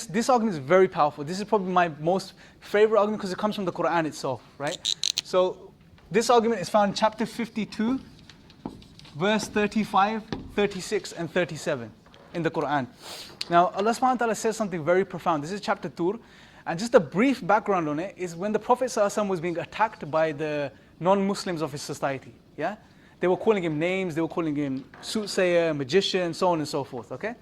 this argument is very powerful. This is probably my most favorite argument because it comes from the Quran itself, right? So this argument is found in chapter 52, verse 35, 36, and 37 in the Quran. Now, Allah subhanahu wa ta'ala says something very profound. This is chapter Tur. And just a brief background on it is when the Prophet ﷺ was being attacked by the non-Muslims of his society, yeah? They were calling him names, they were calling him soothsayer, magician, so on and so forth, okay?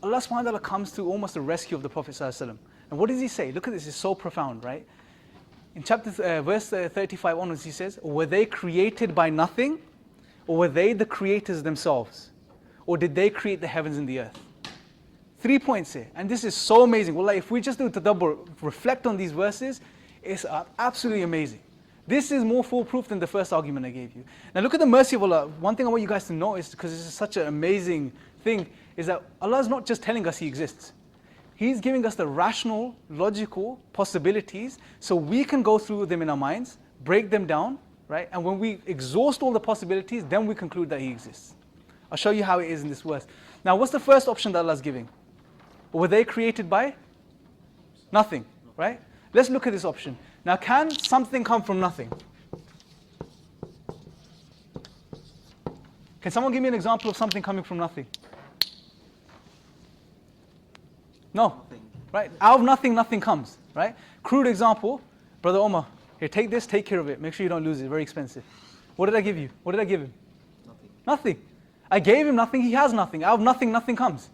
Allah subhanahu wa ta'ala comes to almost the rescue of the Prophet ﷺ. And what does he say? Look at this, it's so profound, right? In verse 35 onwards, he says, were they created by nothing? Or were they the creators themselves? Or did they create the heavens and the earth? 3 points here. And this is so amazing. Well, if we just do tadabbur, reflect on these verses, it's absolutely amazing. This is more foolproof than the first argument I gave you. Now look at the mercy of Allah. One thing I want you guys to notice, because this is such an amazing thing, is that Allah is not just telling us He exists. He's giving us the rational, logical possibilities so we can go through them in our minds, break them down, right? And when we exhaust all the possibilities, then we conclude that He exists. I'll show you how it is in this verse. Now what's the first option that Allah is giving? Were they created by nothing, right? Let's look at this option. Now, can something come from nothing? Can someone give me an example of something coming from nothing? No, right? Out of nothing, nothing comes, right? Crude example, Brother Omar, here, take this, take care of it. Make sure you don't lose it, very expensive. What did I give you? What did I give him? Nothing. Nothing. I gave him nothing, he has nothing. Out of nothing, nothing comes.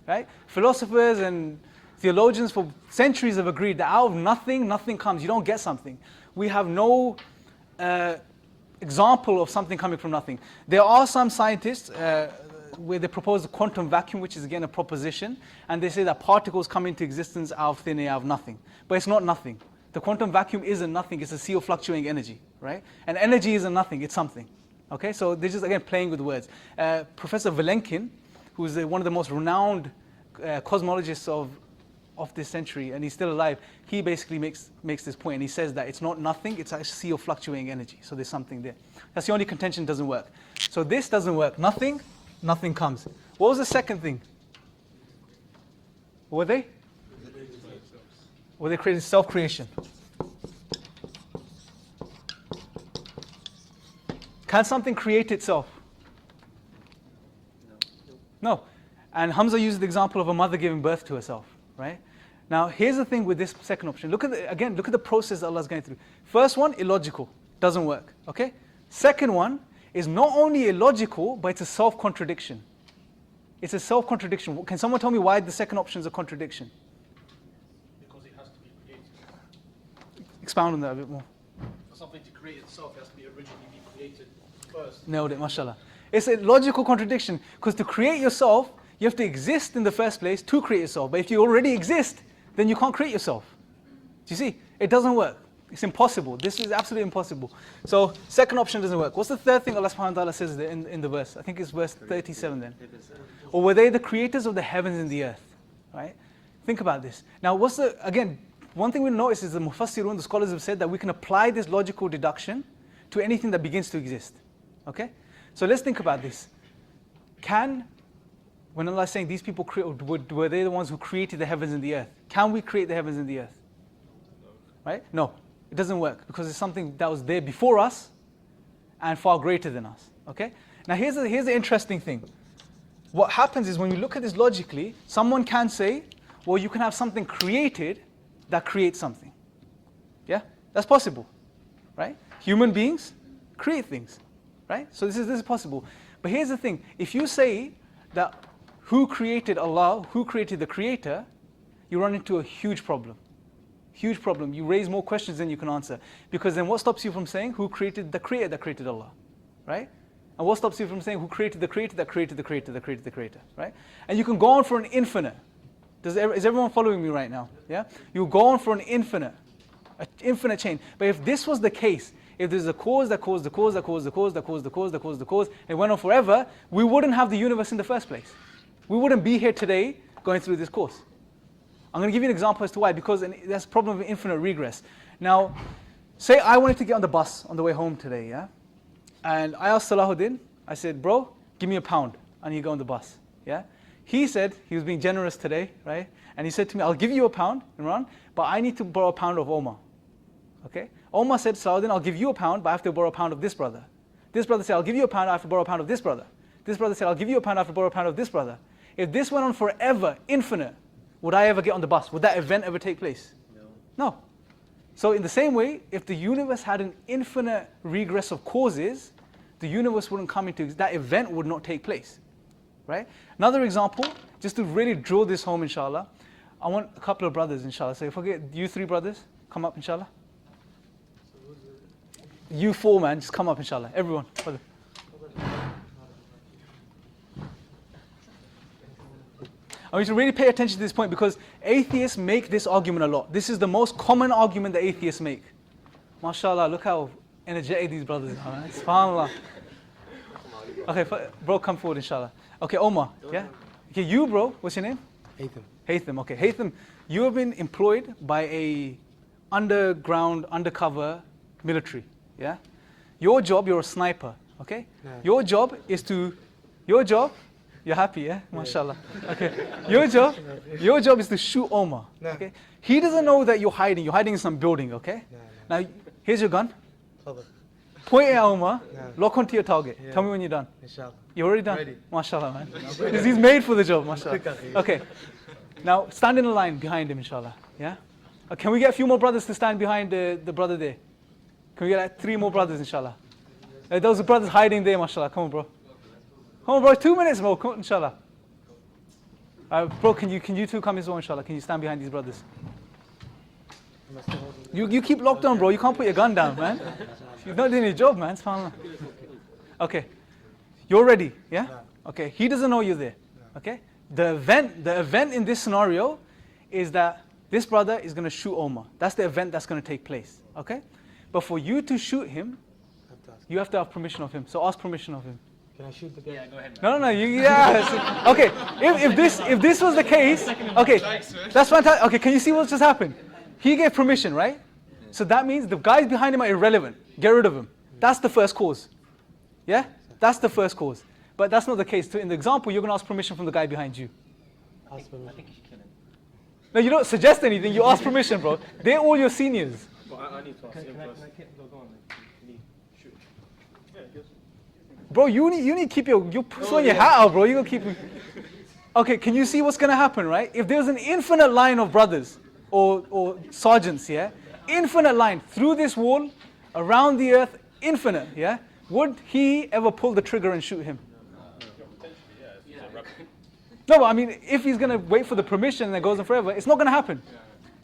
Right? Philosophers and theologians for centuries have agreed that out of nothing, nothing comes. You don't get something. We have no example of something coming from nothing. There are some scientists where they propose a quantum vacuum, which is again a proposition, and they say that particles come into existence out of thin air, out of nothing. But it's not nothing. The quantum vacuum isn't nothing, it's a sea of fluctuating energy, right? And energy isn't nothing, it's something. Okay, so they're just again playing with words. Professor Vilenkin, who is one of the most renowned cosmologists of this century, and he's still alive, he basically makes this point, and he says that it's not nothing, it's a sea of fluctuating energy, so there's something there. That's the only contention that doesn't work. So this doesn't work. Nothing, nothing comes. What was the second thing? What were they? Were they creating self-creation? Can something create itself? No. And Hamza used the example of a mother giving birth to herself, right? Now, here's the thing with this second option. Look at the process that Allah is going through. First one, illogical, doesn't work, okay? Second one is not only illogical, but it's a self-contradiction. It's a self-contradiction. Can someone tell me why the second option is a contradiction? Because it has to be created. Expound on that a bit more. For something to create itself, it has to be originally be created first. Nailed it, mashallah. It's a logical contradiction, because to create yourself, you have to exist in the first place to create yourself. But if you already exist, then you can't create yourself. Do you see? It doesn't work. It's impossible. This is absolutely impossible. So, second option doesn't work. What's the third thing Allah subhanahu wa ta'ala says in the verse? I think it's verse 37 then. Or were they the creators of the heavens and the earth? Right? Think about this. Now, again, one thing we notice is the Mufassirun, the scholars have said that we can apply this logical deduction to anything that begins to exist. Okay? So let's think about this. When Allah is saying these people, were they the ones who created the heavens and the earth? Can we create the heavens and the earth? Right? No, it doesn't work, because it's something that was there before us and far greater than us. Okay? Now here's the interesting thing. What happens is when you look at this logically, someone can say, well, you can have something created that creates something. Yeah? That's possible. Right? Human beings create things. Right? So this is possible. But here's the thing. If you say that who created Allah, who created the creator, you run into a huge problem. Huge problem. You raise more questions than you can answer. Because then what stops you from saying who created the creator that created Allah? Right? And what stops you from saying who created the creator that created the creator that created the creator? Right? And you can go on for an infinite. Is everyone following me right now? Yeah? You go on for an infinite chain. But if this was the case, if there's a cause that caused the cause, that caused the cause, that caused the cause, that caused the cause, and it went on forever, we wouldn't have the universe in the first place. We wouldn't be here today going through this course. I'm going to give you an example as to why, because there's a problem of infinite regress. Now, say I wanted to get on the bus on the way home today, yeah? And I asked Salahuddin, I said, bro, give me £1. I need to go on the bus, yeah? he said, he was being generous today, right? And he said to me, I'll give you £1, Imran, but I need to borrow £1 of Omar. Okay? Omar said, Salahuddin, I'll give you £1, but I have to borrow £1 of this brother. This brother said, I'll give you £1, I have to borrow £1 of this brother. This brother said, I'll give you £1, I have to borrow £1 of this brother. If this went on forever, infinite, would I ever get on the bus? Would that event ever take place? No. So in the same way, if the universe had an infinite regress of causes, the universe wouldn't come into, that event would not take place. Right? Another example, just to really drill this home, inshallah, I want a couple of brothers, inshallah. So if I get you 3 brothers, come up, inshallah. You 4, man, just come up, inshallah. Everyone. Brother. I want you to really pay attention to this point because atheists make this argument a lot. This is the most common argument that atheists make. MashaAllah, look how energetic these brothers are. Right? SubhanAllah. Okay, bro, come forward, inshallah. Okay, Omar, yeah? Okay, you, bro, what's your name? Haytham. Haytham, okay. Haytham, you have been employed by a undercover military, yeah? Your job, you're a sniper, okay? No. Your job, you're happy, yeah? MashaAllah. Okay. Your job is to shoot Omar, No. okay? He doesn't know that you're hiding in some building, okay? No. Now, here's your gun. Tafadhal. Point it at Omar, No. lock onto your target. Yeah. Tell me when you're done. Inshallah. You're already done? Ready. MashaAllah, man. Because he's made for the job, MashaAllah. Okay. Now, stand in a line behind him, inshallah. Yeah? Can we get a few more brothers to stand behind the brother there? Can we get like 3 more brothers, inshallah? Those brothers hiding there, mashallah. Come on, bro. Come on, bro. 2 minutes, bro. Come on, inshallah. Bro, can you two come as well, inshallah? Can you stand behind these brothers? You keep locked on, bro. You can't put your gun down, man. You're not doing your job, man. SubhanAllah. Okay. You're ready, yeah? Okay. He doesn't know you're there. Okay? The event in this scenario is that this brother is going to shoot Omar. That's the event that's going to take place. Okay? But for you to shoot him, you have to have permission of him. So ask permission of him. Can I shoot the guy? Yeah, go ahead. No, yeah. Okay, if this was the case, okay, that's fantastic. Okay, can you see what just happened? He gave permission, right? So that means the guys behind him are irrelevant. Get rid of him. That's the first cause. Yeah? That's the first cause. But that's not the case. In the example, you're going to ask permission from the guy behind you. Ask permission. No, you don't suggest anything. You ask permission, bro. They're all your seniors. Well, I need to ask him first. Go on, then. Can you shoot? Yeah, yes. Bro, you need to keep you're throwing your hat out, bro. You gotta keep. Okay, can you see what's gonna happen, right? If there's an infinite line of brothers or sergeants, yeah, infinite line through this wall, around the earth, infinite, yeah. Would he ever pull the trigger and shoot him? No, but I mean, if he's gonna wait for the permission and it goes on forever, it's not gonna happen.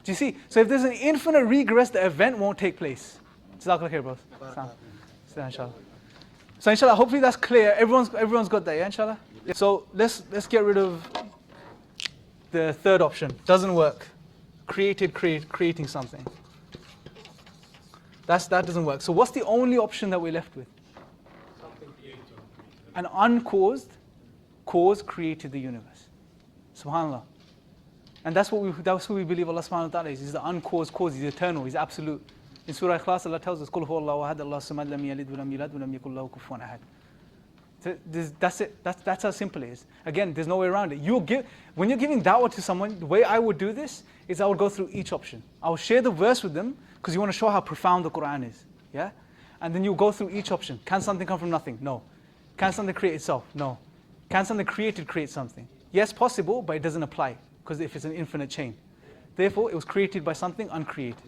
Do you see? So if there's an infinite regress, the event won't take place. Jazakallah khair, bros. Stand, inshallah. So inshallah, hopefully that's clear. Everyone's got that, yeah, inshallah? Yeah. So let's get rid of the third option. Doesn't work. Creating something. That doesn't work. So what's the only option that we're left with? An uncaused cause created the universe. Subhanallah. And that's what we believe Allah subhanahu wa ta'ala is. He's the uncaused cause, He's eternal, He's absolute. In Surah Ikhlas, Allah tells us, قُلْ هُوَ اللَّهُ أَحَدٌ اللَّهُ الصَّمَدُ لَمْ يَلِدْ وَلَمْ يُولَدْ وَلَمْ يَكُنْ لَهُ كُفُوًا أَحَدٌ. That's it. That's how simple it is. Again, there's no way around it. When you're giving da'wah to someone, the way I would do this is I would go through each option. I will share the verse with them because you want to show how profound the Quran is. Yeah? And then you go through each option. Can something come from nothing? No. Can something create itself? No. Can something created create something? Yes, possible, but it doesn't apply because if it's an infinite chain. Therefore, it was created by something uncreated.